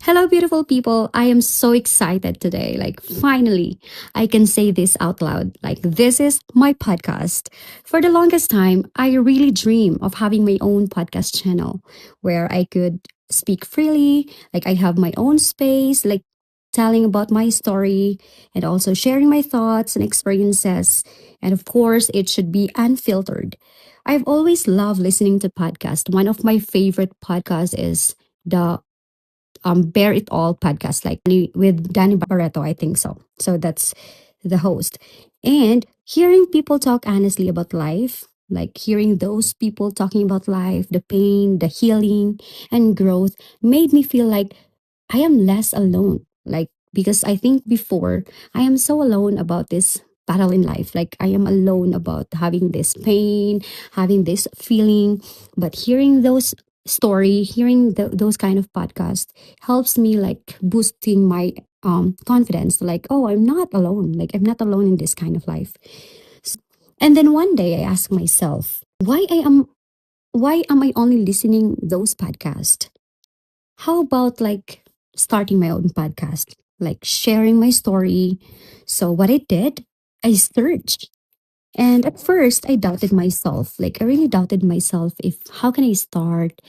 Hello, beautiful people. I am so excited today. Finally, I can say this out loud. This is my podcast. For the longest time, I really dream of having my own podcast channel where I could speak freely, I have my own space, telling about my story and also sharing my thoughts and experiences. And of course, it should be unfiltered. I've always loved listening to podcasts. One of my favorite podcasts is the Bear It All podcast, with Danny Barreto, I think so. So that's the host. And hearing people talk honestly about life, like hearing those people talking about life, the pain, the healing, and growth made me feel like I am less alone. Because I think before I am so alone about this battle in life. Like I am alone about having this pain, having this feeling. But hearing those story, hearing those kind of podcasts helps me boosting my confidence. Like, oh, I'm not alone. Like I'm not alone in this kind of life. And then one day I asked myself, why am I only listening those podcasts? How about starting my own podcast, sharing my story? So what I did, I searched. And at first I doubted myself. I really doubted myself if how can I start?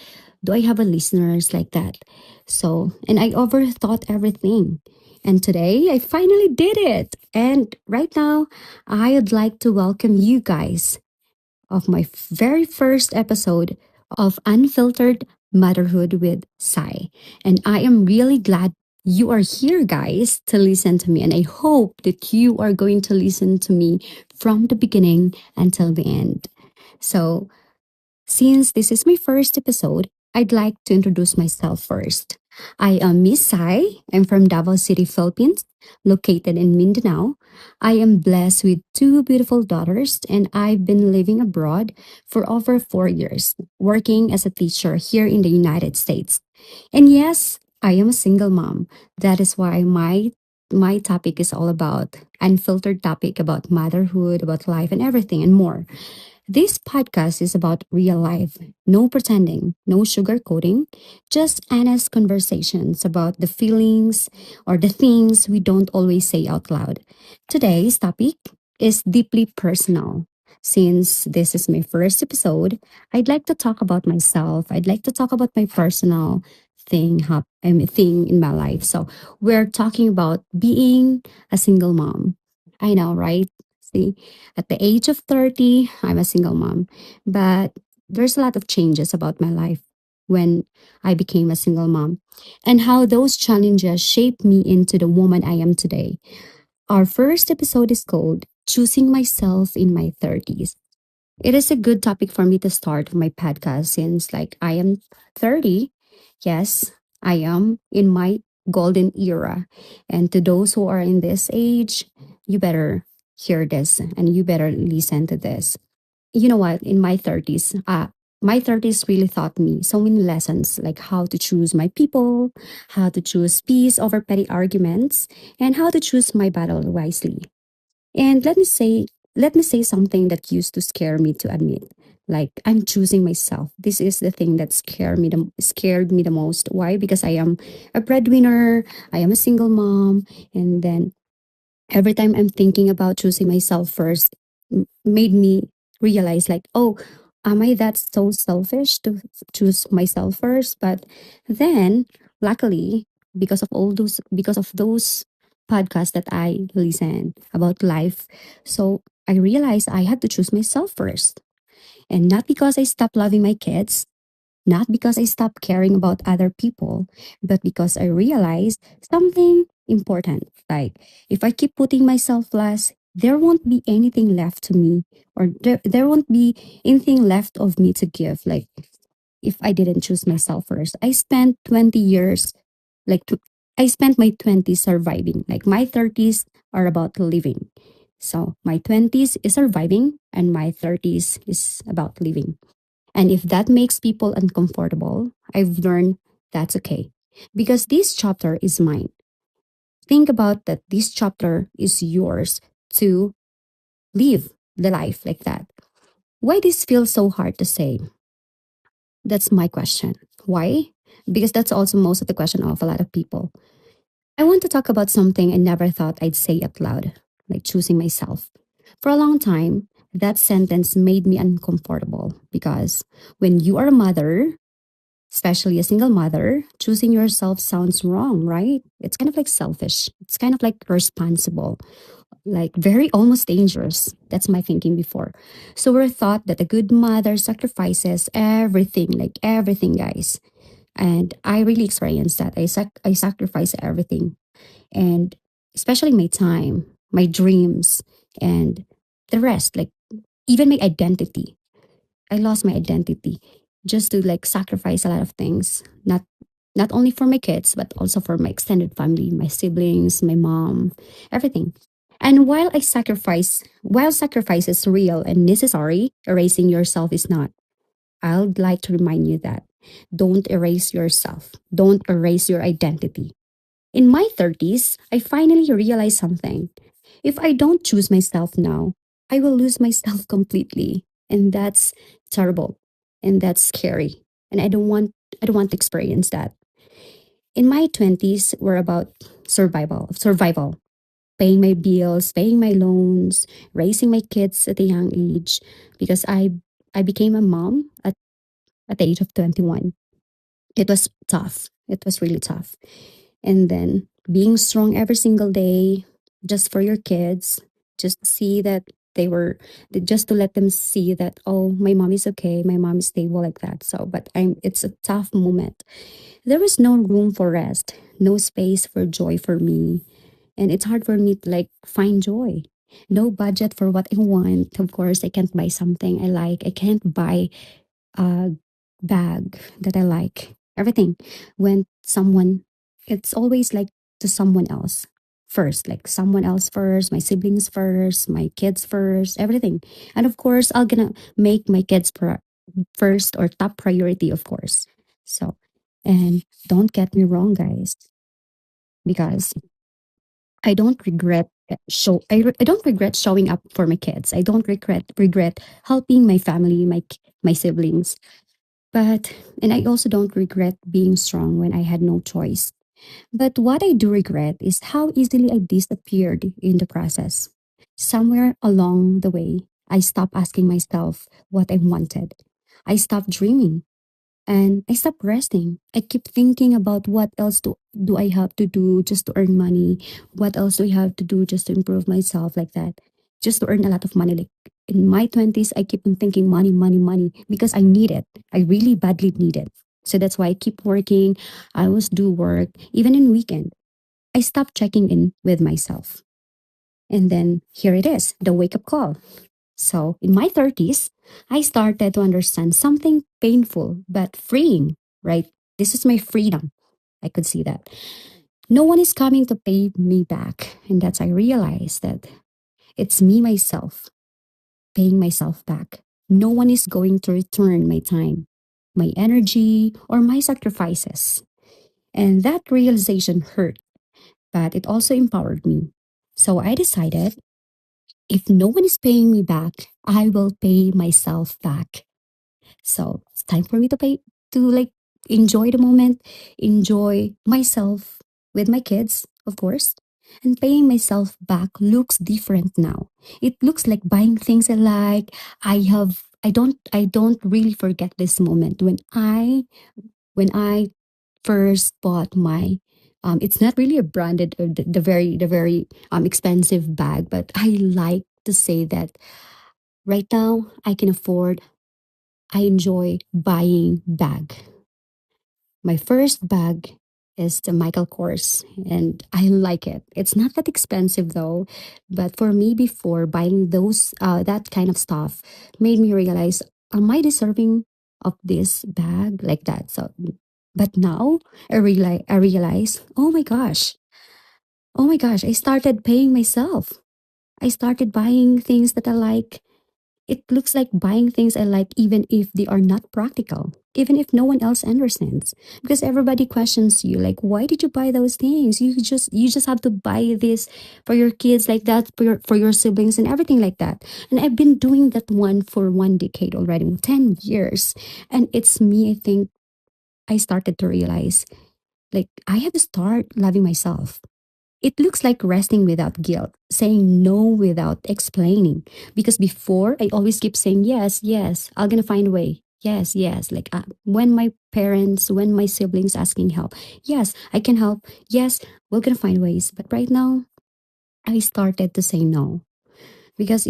Do I have a listeners like that? So and I overthought everything. And today I finally did it. And right now I would like to welcome you guys of my very first episode of Unfiltered Motherhood with Sai. And I am really glad you are here, guys, to listen to me. And I hope that you are going to listen to me from the beginning until the end. So, since this is my first episode, I'd like to introduce myself first. I am Miss Sai. I'm from Davao City, Philippines, located in Mindanao. I am blessed with two beautiful daughters, and I've been living abroad for over 4 years, working as a teacher here in the United States. And yes, I am a single mom. That is why my topic is all about unfiltered topic about motherhood, about life and everything and more. This podcast is about real life, no pretending, no sugarcoating, just honest conversations about the feelings or the things we don't always say out loud. Today's topic is deeply personal. Since this is my first episode, I'd like to talk about myself. I'd like to talk about my personal thing in my life. So we're talking about being a single mom. I know, right? See, at the age of 30, I'm a single mom. But there's a lot of changes about my life when I became a single mom and how those challenges shaped me into the woman I am today. Our first episode is called Choosing Myself in My 30s. It is a good topic for me to start my podcast since I am 30. Yes, I am in my golden era. And to those who are in this age, you better hear this and you better listen to this. You know what? In my 30s really taught me so many lessons like how to choose my people, how to choose peace over petty arguments, and how to choose my battle wisely. And let me say something that used to scare me to admit. Like I'm choosing myself. This is the thing that scared me the most. Why? Because I am a breadwinner, I am a single mom, and then every time I'm thinking about choosing myself first, made me realize oh, am I that so selfish to choose myself first? But then, luckily, because of those podcasts that I listen about life, so I realized I had to choose myself first, and not because I stopped loving my kids, not because I stopped caring about other people, but because I realized something important. Like, if I keep putting myself last, there won't be anything left to me, or there won't be anything left of me to give. Like, if I didn't choose myself first, I spent 20 years, like, tw- I spent my 20s surviving. Like, my 30s are about living. So, my 20s is surviving, and my 30s is about living. And if that makes people uncomfortable, I've learned that's okay. Because this chapter is mine. Think about that this chapter is yours to live the life like that. Why this feels so hard to say? That's my question. Why? because that's also most of the question of a lot of people. I want to talk about something I never thought I'd say out loud, like choosing myself. For a long time, that sentence made me uncomfortable because when you are a mother, especially a single mother, choosing yourself sounds wrong, right? It's kind of like selfish. It's kind of like responsible, like very almost dangerous. That's my thinking before. So we're taught that a good mother sacrifices everything, like everything, guys. And I really experienced that. I sacrifice everything, and especially my time, my dreams, and the rest, like even my identity. I lost my identity just to like sacrifice a lot of things, not only for my kids but also for my extended family, my siblings, my mom, everything. And while sacrifice is real and necessary, erasing yourself is not. I'd like to remind you that don't erase yourself. Don't erase your identity. In my 30s, I finally realized something. If I don't choose myself now, I will lose myself completely. And that's terrible. And that's scary. And I don't want to experience that. In my 20s were about survival, paying my bills, paying my loans, raising my kids at a young age because I became a mom at the age of 21. It was tough. It was really tough. And then being strong every single day just for your kids, just to see that they were just to let them see that, oh, my mom is okay, my mom is stable, like that. So but I'm it's a tough moment. There was no room for rest, no space for joy for me, and it's hard for me to like find joy. No budget for what I want. Of course I can't buy something I like. I can't buy a bag that I like. Everything when someone, it's always like to someone else first, like someone else first, my siblings first, my kids first, everything. And of course, I'm gonna make my kids first or top priority, of course. So, and don't get me wrong, guys, because I don't regret I don't regret showing up for my kids. I don't regret helping my family, my siblings. But, and I also don't regret being strong when I had no choice. But what I do regret is how easily I disappeared in the process. Somewhere along the way, I stopped asking myself what I wanted. I stopped dreaming and I stopped resting. I keep thinking about what else do I have to do just to earn money? What else do I have to do just to improve myself, like that? Just to earn a lot of money. Like in my 20s, I keep on thinking money, money, money because I need it. I really badly need it. So that's why I keep working. I always do work, even in weekend. I stopped checking in with myself. And then here it is, the wake up call. So, in my 30s, I started to understand something painful but freeing, right? This is my freedom. I could see that. No one is coming to pay me back. And that's, I realized that it's me, myself, paying myself back. No one is going to return my time, my energy, or my sacrifices. And that realization hurt, but it also empowered me. So I decided if no one is paying me back, I will pay myself back. So it's time for me to like enjoy the moment, enjoy myself with my kids, of course. And paying myself back looks different now. It looks like buying things I like. I don't really forget this moment when I first bought my it's not really a branded or the very expensive bag, but I like to say that right now I can afford, I enjoy buying bag. My first bag is the Michael Kors and I like it. It's not that expensive though, but for me before buying those that kind of stuff made me realize, am I deserving of this bag like that? So but now I realize, oh my gosh, I started paying myself. I started buying things that I like. It looks like buying things I like even if they are not practical, even if no one else understands. Because everybody questions you like, why did you buy those things? You just have to buy this for your kids, like that, for your siblings and everything like that. And I've been doing that one for 1 decade already, 10 years. And it's me, I think I started to realize like I have to start loving myself. It looks like resting without guilt, saying no without explaining. Because before, I always keep saying, yes, yes, I'm going to find a way. Yes, yes. Like when my parents, when my siblings asking help, yes, I can help. Yes, we're going to find ways. But right now, I started to say no. Because,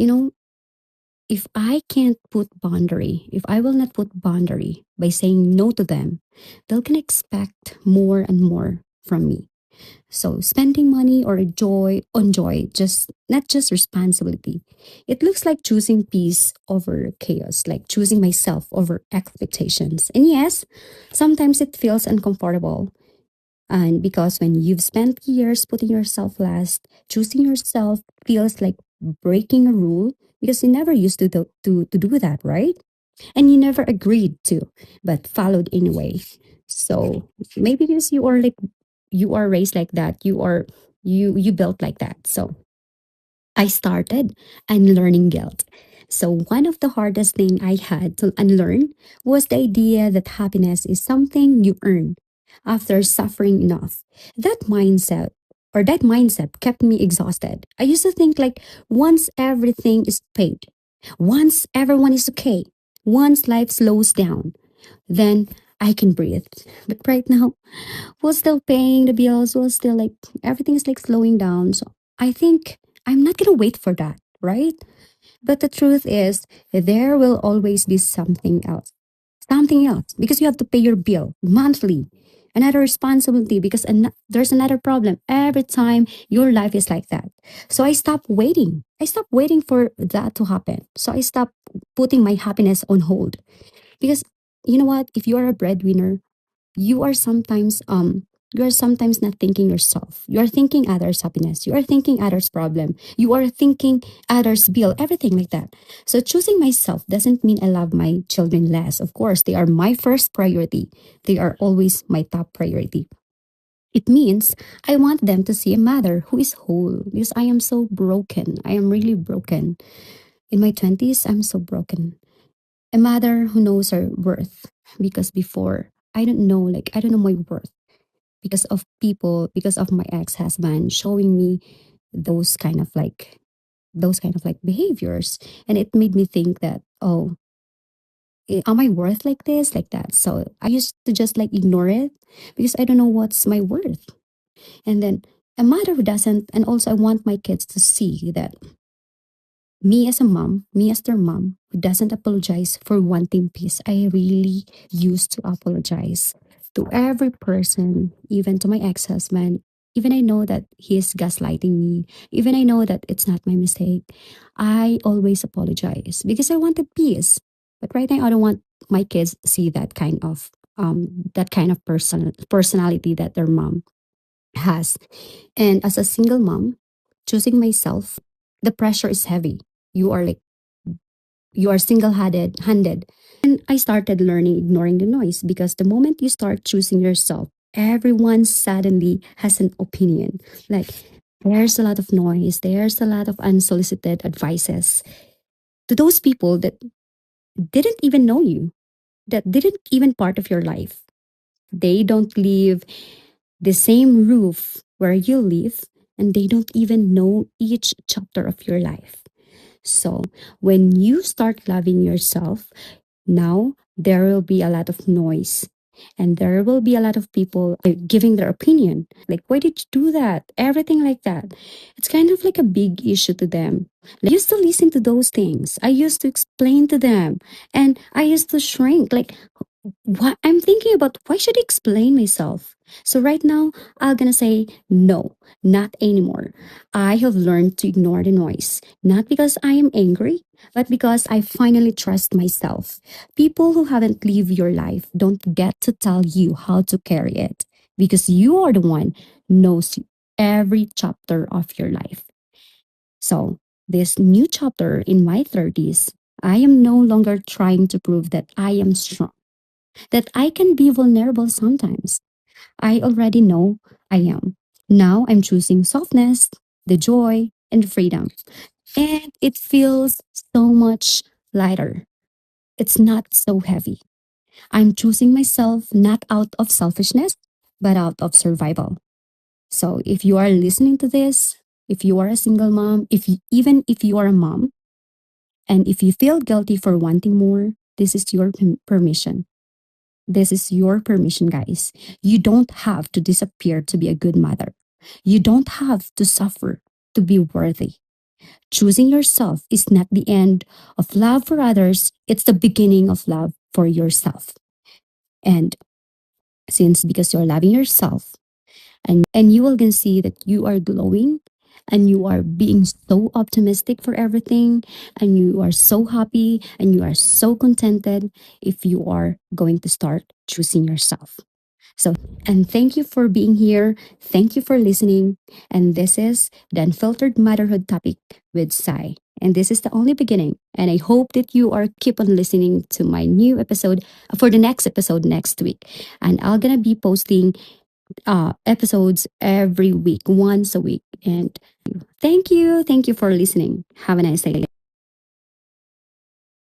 if I can't put boundary, if I will not put boundary by saying no to them, they'll can expect more and more from me. So spending money or joy on joy, just not just responsibility. It looks like choosing peace over chaos, like choosing myself over expectations. And yes, sometimes it feels uncomfortable. And because when you've spent years putting yourself last, choosing yourself feels like breaking a rule because you never used to do that, right? And you never agreed to, but followed anyway. So maybe because you are like you are raised like that, you built like that. So I started unlearning guilt. So one of the hardest thing I had to unlearn was the idea that happiness is something you earn after suffering enough. That mindset kept me exhausted. I used to think like once everything is paid, once everyone is okay, once life slows down, then I can breathe. But right now, we're still paying the bills, we're still like everything is like slowing down. So I think I'm not gonna wait for that, right? But the truth is, there will always be something else, because you have to pay your bill monthly. Another responsibility because there's another problem every time your life is like that. So I stopped waiting. I stopped waiting for that to happen. So I stopped putting my happiness on hold because you know what? If you are a breadwinner, you are sometimes not thinking yourself. You are thinking others happiness, you are thinking others problem, you are thinking others bill, everything like that. So choosing myself doesn't mean I love my children less. Of course they are my first priority, they are always my top priority. It means I want them to see a mother who is whole, because I am so broken. I am really broken. In my 20s, I'm so broken. A mother who knows her worth, because before I don't know my worth because of people, because of my ex-husband showing me those kind of like behaviors, and it made me think that, oh, am I worth like this, like that? So I used to just like ignore it because I don't know what's my worth. And then a mother who doesn't, and also I want my kids to see that me as a mom, me as their mom, who doesn't apologize for wanting peace. I really used to apologize to every person, even to my ex husband. Even I know that he is gaslighting me, even I know that it's not my mistake, I always apologize because I wanted peace. But right now, I don't want my kids see that kind of personality that their mom has. And as a single mom, choosing myself, the pressure is heavy. You are like you are single handed. And I started learning ignoring the noise, because the moment you start choosing yourself, everyone suddenly has an opinion. Like there's a lot of noise, there's a lot of unsolicited advices to those people that didn't even know you, that didn't even part of your life. They don't live the same roof where you live, and they don't even know each chapter of your life. So when you start loving yourself, now there will be a lot of noise, and there will be a lot of people giving their opinion. Like, why did you do that? Everything like that. It's kind of like a big issue to them. Like, I used to listen to those things. I used to explain to them, and I used to shrink. Like, what I'm thinking about, why should I explain myself? So right now, I'm gonna say no, not anymore. I have learned to ignore the noise, not because I am angry, but because I finally trust myself. People who haven't lived your life don't get to tell you how to carry it, because you are the one knows every chapter of your life. So this new chapter in my 30s, I am no longer trying to prove that I am strong, that I can be vulnerable sometimes. I already know I am. Now I'm choosing softness, the joy, and the freedom. And it feels so much lighter. It's not so heavy. I'm choosing myself not out of selfishness, but out of survival. So if you are listening to this, if you are a single mom, even if you are a mom, and if you feel guilty for wanting more, this is your permission. This is your permission, guys. You don't have to disappear to be a good mother. You don't have to suffer to be worthy. Choosing yourself is not the end of love for others, it's the beginning of love for yourself. And since because you're loving yourself, and you will gonna see that you are glowing and you are being so optimistic for everything and you are so happy and you are so contented if you are going to start choosing yourself. So, and thank you for being here. Thank you for listening. And this is the Unfiltered Motherhood topic with Sai. And this is the only beginning. And I hope that you are keep on listening to my new episode for the next episode next week. And I'm gonna be posting episodes every week, once a week. And thank you for listening. Have a nice day.